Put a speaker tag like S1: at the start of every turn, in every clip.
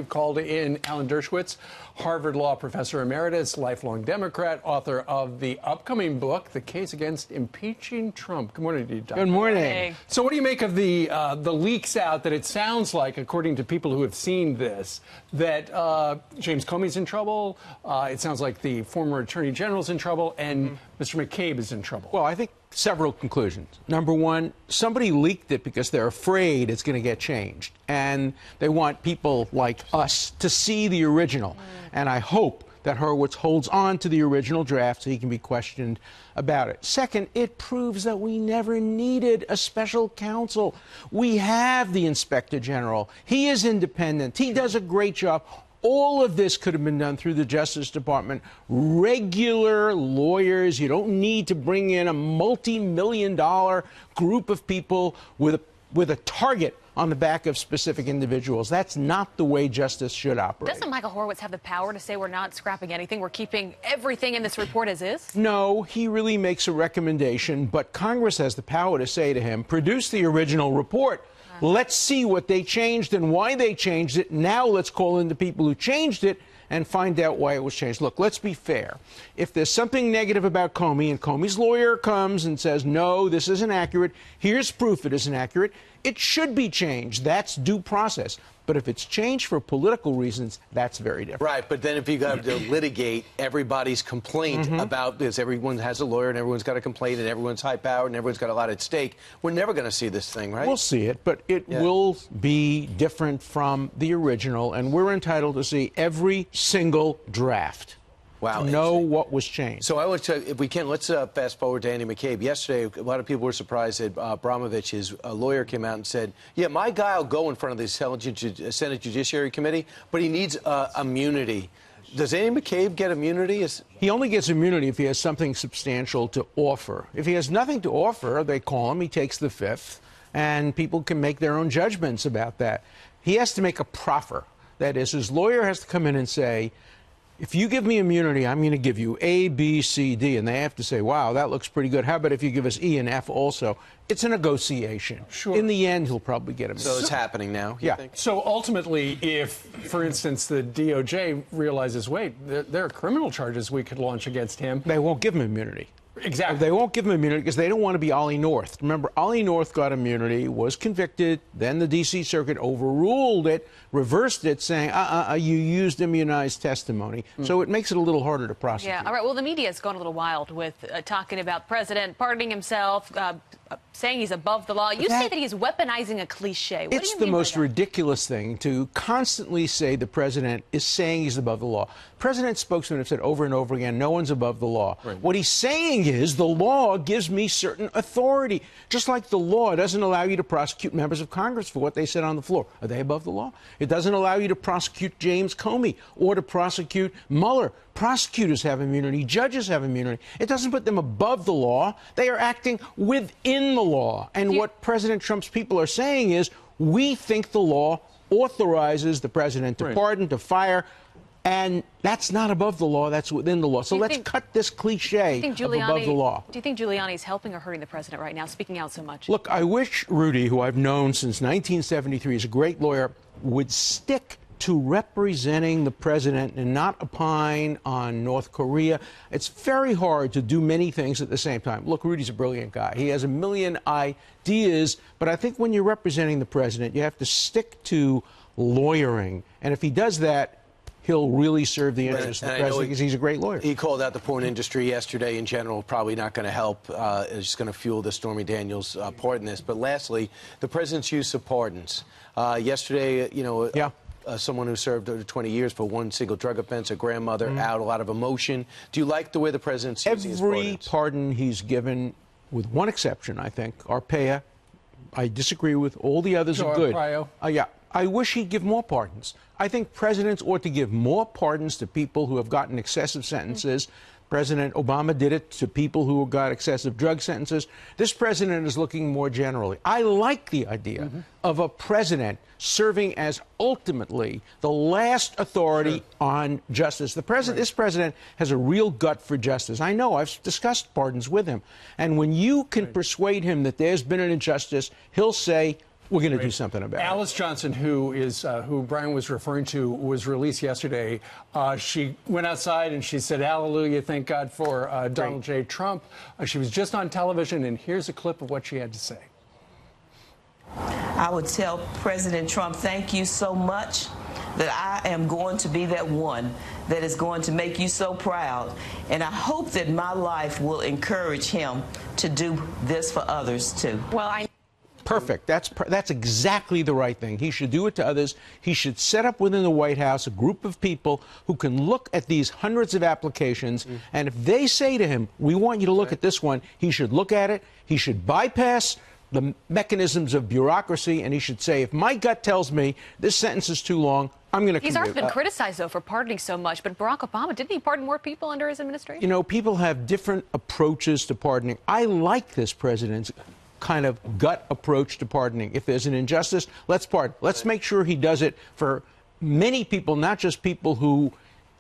S1: We've called in Alan Dershowitz, Harvard Law Professor Emeritus, lifelong Democrat, author of the upcoming book, The Case Against Impeaching Trump. Good morning to you, Doctor.
S2: Good morning.
S1: So what do you make of the leaks out that it sounds like, according to people who have seen this, that James Comey's in trouble, it sounds like the former Attorney General's in trouble, and Mr. McCabe is in trouble?
S2: Well, I think several conclusions. Number one, somebody leaked it because they're afraid it's going to get changed. And they want people like us to see the original. And I hope that Dershowitz holds on to the original draft so he can be questioned about it. Second, it proves that we never needed a special counsel. We have the Inspector General. He is independent. He does a great job. All of this could have been done through the Justice Department. Regular lawyers. You don't need to bring in a multi-million-dollar group of people with a target on the back of specific individuals. That's not the way justice should operate.
S3: Doesn't Michael Horowitz have the power to say we're not scrapping anything, we're keeping everything in this report as is?
S2: No, he really makes a recommendation, but Congress has the power to say to him, produce the original report. Let's see what they changed and why they changed it. Now let's call in the people who changed it and find out why it was changed. Look, let's be fair. If there's something negative about Comey and Comey's lawyer comes and says, no, this isn't accurate, here's proof it isn't accurate, it should be changed. That's due process. But if it's changed for political reasons, that's very different.
S4: Right, but then if you got to litigate everybody's complaint about this, everyone has a lawyer and everyone's got a complaint and everyone's high-powered and everyone's got a lot at stake, we're never going to see this thing, right?
S2: We'll see it, but it will be different from the original, and we're entitled to see every single draft.
S4: Wow.
S2: Know what was changed.
S4: So I want to, if we can, let's fast forward to Andy McCabe. Yesterday, a lot of people were surprised that Abramovich, his lawyer, came out and said, yeah, my guy will go in front of the Senate Judiciary Committee, but he needs immunity. Does Andy McCabe get immunity?
S2: He only gets immunity if he has something substantial to offer. If he has nothing to offer, they call him, he takes the fifth, and people can make their own judgments about that. He has to make a proffer. That is, his lawyer has to come in and say, if you give me immunity, I'm going to give you A, B, C, D. And they have to say, wow, that looks pretty good. How about if you give us E and F also? It's a negotiation.
S1: Sure.
S2: In the end, he'll probably get immunity.
S4: So it's happening now, you think?
S1: So ultimately, if, for instance, the DOJ realizes, wait, there are criminal charges we could launch against him.
S2: They won't give him immunity.
S1: Exactly.
S2: They won't give him immunity because they don't want to be Ollie North. Remember, Ollie North got immunity, was convicted, then the D.C. Circuit overruled it, reversed it, saying, you used immunized testimony. So it makes it a little harder to prosecute.
S3: Yeah, all right. Well, the media has gone a little wild with talking about the president pardoning himself, saying he's above the law. You say that he's weaponizing a cliche. What do you mean by that?
S2: It's the most ridiculous thing to constantly say the president is saying he's above the law. President's spokesmen have said over and over again, no one's above the law. Right. What he's saying is the law gives me certain authority. Just like the law doesn't allow you to prosecute members of Congress for what they said on the floor. Are they above the law? It doesn't allow you to prosecute James Comey or to prosecute Mueller. Prosecutors have immunity. Judges have immunity. It doesn't put them above the law. They are acting within the law. And what President Trump's people are saying is, we think the law authorizes the president to pardon, to fire, and that's not above the law. That's within the law. So let's cut this cliche of above the law.
S3: Do you think Giuliani's helping or hurting the president right now, speaking out so much?
S2: Look, I wish Rudy, who I've known since 1973, is a great lawyer, would stick to representing the president and not opine on North Korea. It's very hard to do many things at the same time. Look, Rudy's a brilliant guy. He has a million ideas, but I think when you're representing the president, you have to stick to lawyering. And if he does that, he'll really serve the interests of the president because he's a great lawyer.
S4: He called out the porn industry yesterday in general, probably not going to help. It's just going to fuel the Stormy Daniels pardon this. But lastly, the president's use of pardons. Yesterday, someone who served over 20 years for one single drug offense, a grandmother, out, a lot of emotion. Do you like the way the president's using his pardons?
S2: Every pardon he's given, with one exception, I think, Arpaia. I disagree with all the others are good. I wish he'd give more pardons. I think presidents ought to give more pardons to people who have gotten excessive sentences. President Obama did it to people who got excessive drug sentences. This president is looking more generally. I like the idea of a president serving as ultimately the last authority on justice. This president has a real gut for justice. I know. I've discussed pardons with him. And when you can persuade him that there's been an injustice, he'll say, we're going to do something about it.
S1: Alice Johnson, who Brian was referring to, was released yesterday. She went outside and she said, "Hallelujah, thank God for Donald J. Trump." She was just on television, and here's a clip of what she had to say.
S5: I would tell President Trump, thank you so much, that I am going to be that one that is going to make you so proud. And I hope that my life will encourage him to do this for others, too.
S3: Well,
S2: Perfect. That's exactly the right thing. He should do it to others. He should set up within the White House a group of people who can look at these hundreds of applications, and if they say to him, "We want you to look at this one," he should look at it. He should bypass the mechanisms of bureaucracy, and he should say, if my gut tells me this sentence is too long, I'm going to
S3: he's already been criticized, though, for pardoning so much. But Barack Obama, didn't he pardon more people under his administration?
S2: You know, people have different approaches to pardoning. I like this president's kind of gut approach to pardoning. If there's an injustice, let's pardon. Let's make sure he does it for many people, not just people who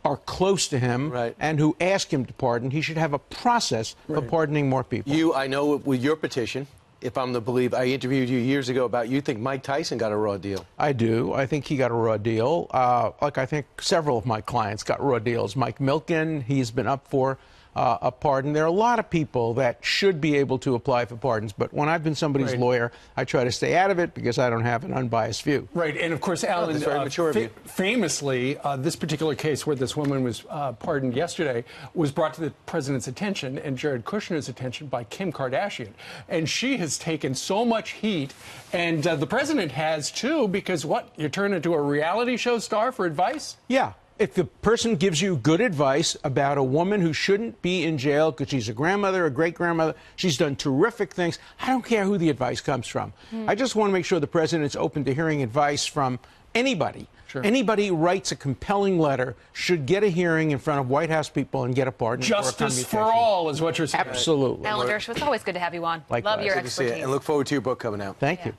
S2: are close to him and who ask him to pardon. He should have a process for pardoning more people.
S4: I know with your petition, if I'm to believe, I interviewed you years ago about you think Mike Tyson got a raw deal.
S2: I do. I think he got a raw deal. Like I think several of my clients got raw deals. Mike Milken, he's been up for a pardon. There are a lot of people that should be able to apply for pardons, but when I've been somebody's lawyer, I try to stay out of it because I don't have an unbiased view.
S1: Right, and of course, Alan,
S4: very mature of you.
S1: Famously, this particular case where this woman was pardoned yesterday was brought to the president's attention and Jared Kushner's attention by Kim Kardashian. And she has taken so much heat, and the president has too, because what? You turn into a reality show star for advice?
S2: Yeah. If the person gives you good advice about a woman who shouldn't be in jail because she's a grandmother, a great-grandmother, she's done terrific things, I don't care who the advice comes from. I just want to make sure the president's open to hearing advice from anybody.
S1: Sure.
S2: Anybody who writes a compelling letter should get a hearing in front of White House people and get a pardon.
S1: Justice for all is what you're saying.
S2: Absolutely.
S3: Alan Dershowitz, it's always good to have you on.
S2: Likewise.
S3: Love your
S4: Good to see you.
S3: expertise.
S4: And look forward to your book coming out.
S2: Thank you.